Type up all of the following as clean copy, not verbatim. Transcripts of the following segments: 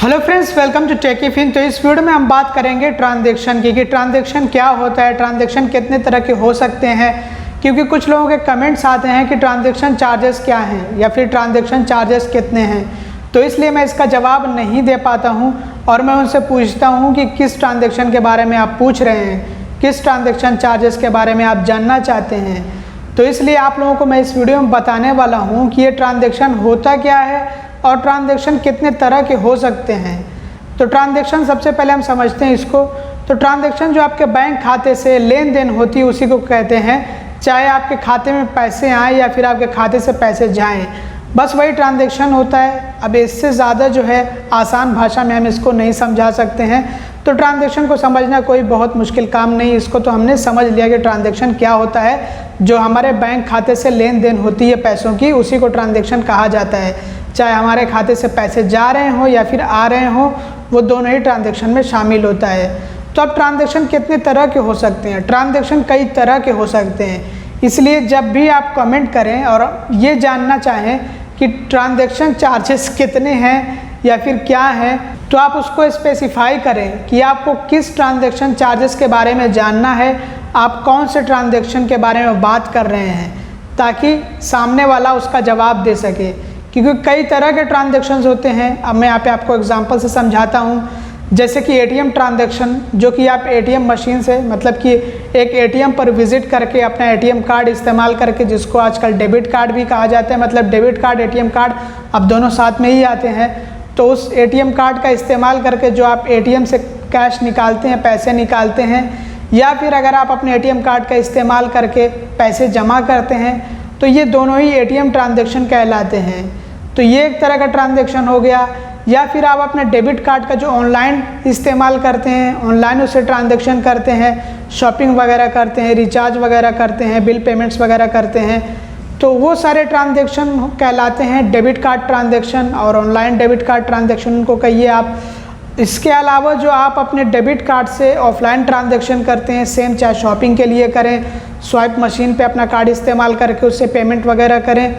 Hello friends, welcome to Techyfin. तो इस video में हम बात करेंगे ट्रांजैक्शन की कि ट्रांजैक्शन क्या होता है, ट्रांजैक्शन कितने तरह के हो सकते हैं। क्योंकि कुछ लोगों के कमेंट्स आते हैं कि ट्रांजैक्शन चार्जेस क्या हैं या फिर ट्रांजैक्शन चार्जेस कितने हैं, तो इसलिए मैं इसका जवाब नहीं दे पाता हूं और मैं उनसे पूछता हूं कि किस ट्रांजैक्शन के बारे में आप पूछ रहे हैं, किस ट्रांजैक्शन चार्जेस के बारे में आप जानना चाहते हैं। तो इसलिए आप लोगों को मैं इस वीडियो में बताने वाला हूँ कि ये ट्रांजैक्शन होता क्या है और ट्रांजैक्शन कितने तरह के हो सकते हैं। तो ट्रांजैक्शन सबसे पहले हम समझते हैं इसको। तो ट्रांजैक्शन जो आपके बैंक खाते से लेन देन होती है उसी को कहते हैं, चाहे आपके खाते में पैसे आए या फिर आपके खाते से पैसे जाएं, बस वही ट्रांजैक्शन होता है। अब इससे ज़्यादा जो है आसान भाषा में हम इसको नहीं समझा सकते हैं। तो ट्रांजैक्शन को समझना कोई बहुत मुश्किल काम नहीं, इसको तो हमने समझ लिया कि ट्रांजैक्शन क्या होता है। जो हमारे बैंक खाते से लेन देन होती है पैसों की, उसी को ट्रांजैक्शन कहा जाता है। चाहे हमारे खाते से पैसे जा रहे हों या फिर आ रहे हों, वो दोनों ही ट्रांजैक्शन में शामिल होता है। तो अब ट्रांजैक्शन कितने तरह के हो सकते हैं? ट्रांजैक्शन कई तरह के हो सकते हैं। इसलिए जब भी आप कमेंट करें और ये जानना चाहें कि ट्रांजैक्शन चार्जेस कितने हैं या फिर क्या हैं, तो आप उसको स्पेसिफाई करें कि आपको किस ट्रांजैक्शन चार्जेस के बारे में जानना है, आप कौन से ट्रांजैक्शन के बारे में बात कर रहे हैं, ताकि सामने वाला उसका जवाब दे सके। क्योंकि कई तरह के ट्रांजैक्शंस होते हैं। अब मैं यहाँ पे आपको एग्जांपल से समझाता हूँ। जैसे कि एटीएम ट्रांजैक्शन, जो कि आप एटीएम मशीन से, मतलब कि एक एटीएम पर विजिट करके अपना एटीएम कार्ड इस्तेमाल करके, जिसको आजकल डेबिट कार्ड भी कहा जाता है, मतलब डेबिट कार्ड एटीएम कार्ड अब दोनों साथ में ही आते हैं। तो उस एटीएम कार्ड का इस्तेमाल करके जो आप एटीएम से कैश निकालते हैं, पैसे निकालते हैं, या फिर अगर आप अपने एटीएम कार्ड का इस्तेमाल करके पैसे जमा करते हैं, तो ये दोनों ही एटीएम ट्रांजैक्शन कहलाते हैं। तो ये एक तरह का ट्रांजैक्शन हो गया। या फिर आप अपने डेबिट कार्ड का जो ऑनलाइन इस्तेमाल करते हैं, ऑनलाइन उससे ट्रांजैक्शन करते हैं, शॉपिंग वगैरह करते हैं, रिचार्ज वगैरह करते हैं, बिल पेमेंट्स वगैरह करते हैं, तो वो सारे ट्रांजैक्शन कहलाते हैं डेबिट कार्ड ट्रांजैक्शन और ऑनलाइन डेबिट कार्ड ट्रांजैक्शन को कहिए आप। इसके अलावा जो आप अपने डेबिट कार्ड से ऑफलाइन ट्रांजैक्शन करते हैं, सेम चाहे शॉपिंग के लिए करें, स्वाइप मशीन पे अपना कार्ड इस्तेमाल करके उससे पेमेंट वगैरह करें,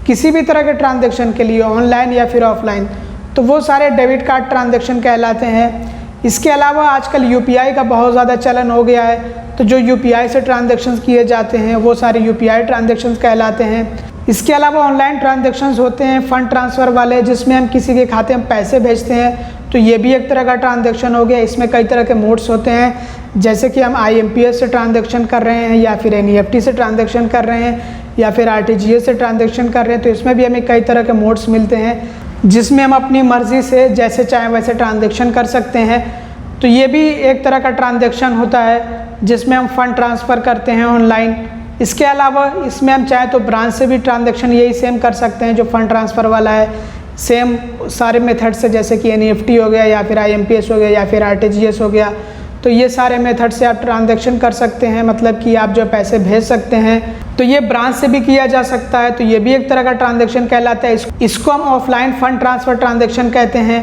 किसी भी तरह के ट्रांजैक्शन के लिए ऑनलाइन या फिर ऑफलाइन, तो वो सारे डेबिट कार्ड ट्रांजैक्शन कहलाते हैं। इसके अलावा आजकल यूपीआई का बहुत ज़्यादा चलन हो गया है, तो जो यूपीआई से ट्रांजैक्शंस किए जाते हैं वो सारे यूपीआई ट्रांजैक्शंस कहलाते हैं। इसके अलावा ऑनलाइन ट्रांजैक्शंस होते हैं फंड ट्रांसफ़र वाले, जिसमें हम किसी के खाते में पैसे भेजते हैं, तो ये भी एक तरह का ट्रांजैक्शन हो गया। इसमें कई तरह के मोड्स होते हैं, जैसे कि हम IMPS से ट्रांजैक्शन कर रहे हैं या फिर NEFT से ट्रांजैक्शन कर रहे हैं या फिर RTGS से ट्रांजैक्शन कर रहे हैं। तो इसमें भी हमें कई तरह के मोड्स मिलते हैं, जिसमें हम अपनी मर्ज़ी से जैसे चाहे वैसे ट्रांजैक्शन कर सकते हैं। तो ये भी एक तरह का ट्रांजैक्शन होता है जिसमें हम फ़ंड ट्रांसफ़र करते हैं ऑनलाइन। इसके अलावा इसमें हम चाहे तो ब्रांच से भी ट्रांजैक्शन यही सेम कर सकते हैं जो फ़ंड ट्रांसफ़र वाला है, सेम सारे मेथड से, जैसे कि NEFT हो गया या फिर IMPS हो गया या फिर RTGS हो गया। तो ये सारे मेथड से आप ट्रांजैक्शन कर सकते हैं, मतलब कि आप जो पैसे भेज सकते हैं। तो ये ब्रांच से भी किया जा सकता है, तो ये भी एक तरह का ट्रांजैक्शन कहलाता है। इसको हम ऑफलाइन फ़ंड ट्रांसफ़र ट्रांजैक्शन कहते हैं।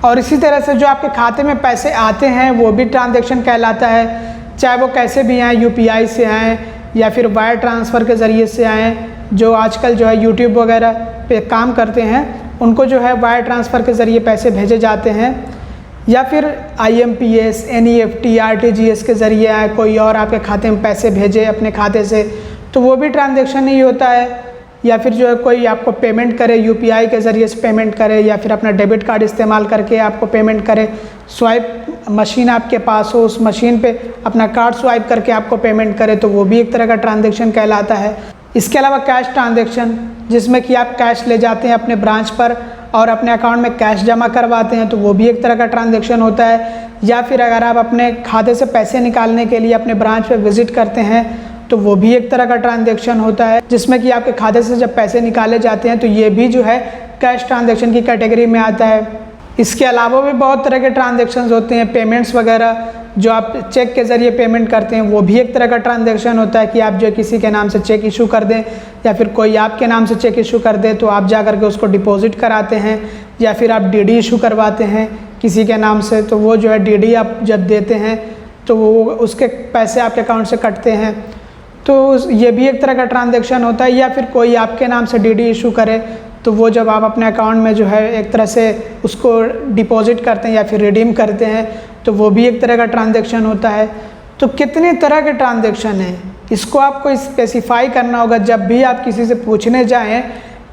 और इसी तरह से जो आपके खाते में पैसे आते हैं वो भी ट्रांजैक्शन कहलाता है, चाहे वो कैसे भी आएँ, UPI से आएँ या फिर वायर ट्रांसफ़र के ज़रिए से आएँ। जो आजकल जो है यूट्यूब वगैरह पे काम करते हैं, उनको जो है वायर ट्रांसफ़र के ज़रिए पैसे भेजे जाते हैं, या फिर IMPS, NEFT, RTGS के ज़रिए आए कोई और आपके खाते में पैसे भेजे अपने खाते से, तो वो भी ट्रांजैक्शन ही होता है। या फिर जो है कोई आपको पेमेंट करे, UPI के ज़रिए से पेमेंट करे या फिर अपना डेबिट कार्ड इस्तेमाल करके आपको पेमेंट करे, स्वाइप मशीन आपके पास हो, उस मशीन पे अपना कार्ड स्वाइप करके आपको पेमेंट करे, तो वो भी एक तरह का ट्रांजैक्शन कहलाता है। इसके अलावा कैश ट्रांजैक्शन, जिसमें कि आप कैश ले जाते हैं अपने ब्रांच पर और अपने अकाउंट में कैश जमा करवाते हैं, तो वो भी एक तरह का ट्रांजैक्शन होता है। या फिर अगर आप अपने खाते से पैसे निकालने के लिए अपने ब्रांच पे विज़िट करते हैं, तो वो भी एक तरह का ट्रांजैक्शन होता है, जिसमें कि आपके खाते से जब पैसे निकाले जाते हैं तो ये भी जो है कैश ट्रांजैक्शन की कैटेगरी में आता है। इसके अलावा भी बहुत तरह के ट्रांजैक्शंस होते हैं, पेमेंट्स वगैरह, जो आप चेक के ज़रिए पेमेंट करते हैं, वो भी एक तरह का ट्रांजैक्शन होता है कि आप जो किसी के नाम से चेक इशू कर दें या फिर कोई आपके नाम से चेक इशू कर दे, तो आप जा कर के उसको डिपॉजिट कराते हैं, या फिर आप DD इशू करवाते हैं किसी के नाम से, तो वो जो है DD आप जब देते हैं तो वो उसके पैसे आपके अकाउंट से कटते हैं। तो ये भी एक तरह का ट्रांजैक्शन होता है। या फिर कोई आपके नाम से DD इशू करे, तो वो जब आप अपने अकाउंट में जो है एक तरह से उसको डिपॉजिट करते हैं या फिर रिडीम करते हैं तो वो भी एक तरह का ट्रांजैक्शन होता है। तो कितने तरह के ट्रांजैक्शन हैं, इसको आपको स्पेसिफाई करना होगा। जब भी आप किसी से पूछने जाएं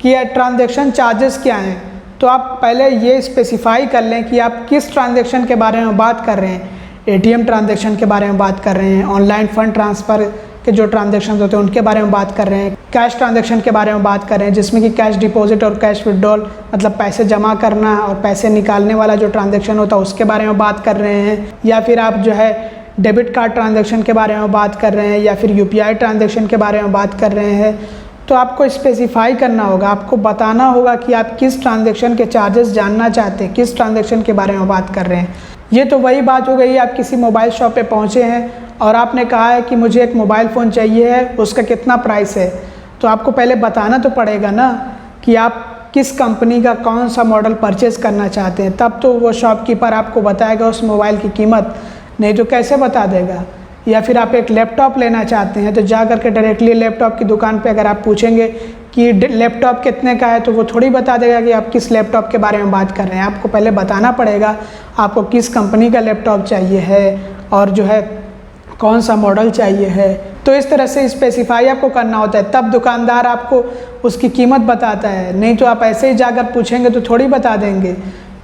कि ट्रांजैक्शन चार्जेस क्या हैं, तो आप पहले ये स्पेसिफाई कर लें कि आप किस ट्रांजैक्शन के बारे में बात कर रहे हैं। एटीएम ट्रांजैक्शन के बारे में बात कर रहे हैं, ऑनलाइन फ़ंड ट्रांसफ़र के जो ट्रांजैक्शन होते हैं उनके बारे में बात कर रहे हैं, कैश ट्रांजैक्शन के बारे में बात कर रहे हैं जिसमें कि कैश डिपॉजिट और कैश विड्रॉल मतलब पैसे जमा करना और पैसे निकालने वाला जो ट्रांजैक्शन होता है उसके बारे में बात कर रहे हैं, या फिर आप जो है डेबिट कार्ड ट्रांजैक्शन के बारे में बात कर रहे हैं, या फिर यूपीआई ट्रांजैक्शन के बारे में बात कर रहे हैं। तो आपको स्पेसिफाई करना होगा, आपको बताना होगा कि आप किस ट्रांजैक्शन के चार्जेस जानना चाहते हैं, किस ट्रांजैक्शन के बारे में बात कर रहे हैं। ये तो वही बात हो गई, आप किसी मोबाइल शॉप पे पहुँचे हैं और आपने कहा है कि मुझे एक मोबाइल फ़ोन चाहिए है, उसका कितना प्राइस है। तो आपको पहले बताना तो पड़ेगा ना कि आप किस कंपनी का कौन सा मॉडल परचेज़ करना चाहते हैं, तब तो वो शॉपकीपर आपको बताएगा उस मोबाइल की कीमत, नहीं तो कैसे बता देगा। या फिर आप एक लैपटॉप लेना चाहते हैं तो जा कर के डायरेक्टली लैपटॉप की दुकान पे अगर आप पूछेंगे कि लैपटॉप कितने का है तो वो थोड़ी बता देगा कि आप किस लैपटॉप के बारे में बात कर रहे हैं। आपको पहले बताना पड़ेगा आपको किस कंपनी का लैपटॉप चाहिए है और जो है कौन सा मॉडल चाहिए है। तो इस तरह से स्पेसिफाई आपको करना होता है, तब दुकानदार आपको उसकी कीमत बताता है, नहीं तो आप ऐसे ही जाकर पूछेंगे तो थोड़ी बता देंगे।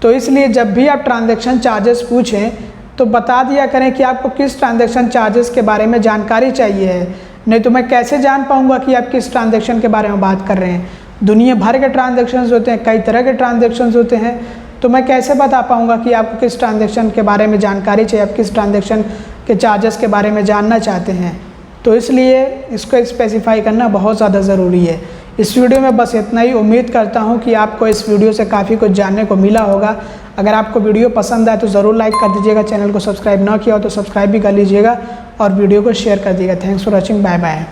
तो इसलिए जब भी आप ट्रांजैक्शन चार्जेस पूछें तो बता दिया करें कि आपको किस ट्रांजैक्शन चार्जेस के बारे में जानकारी चाहिए है, नहीं तो मैं कैसे जान पाऊंगा कि आप किस ट्रांजैक्शन के बारे में बात कर रहे हैं। दुनिया भर के ट्रांजैक्शंस होते हैं, कई तरह के ट्रांजैक्शंस होते हैं, तो मैं कैसे बता पाऊंगा कि आपको किस ट्रांजैक्शन के बारे में जानकारी चाहिए, आप किस ट्रांजैक्शन के चार्जेस के बारे में जानना चाहते हैं। तो इसलिए इसको स्पेसिफाई करना बहुत ज़्यादा ज़रूरी है। इस वीडियो में बस इतना ही। उम्मीद करता हूँ कि आपको इस वीडियो से काफ़ी कुछ जानने को मिला होगा। अगर आपको वीडियो पसंद आए तो ज़रूर लाइक कर दीजिएगा, चैनल को सब्सक्राइब ना किया हो तो सब्सक्राइब भी कर लीजिएगा और वीडियो को शेयर कर दीजिएगा। Thanks for watching, bye bye.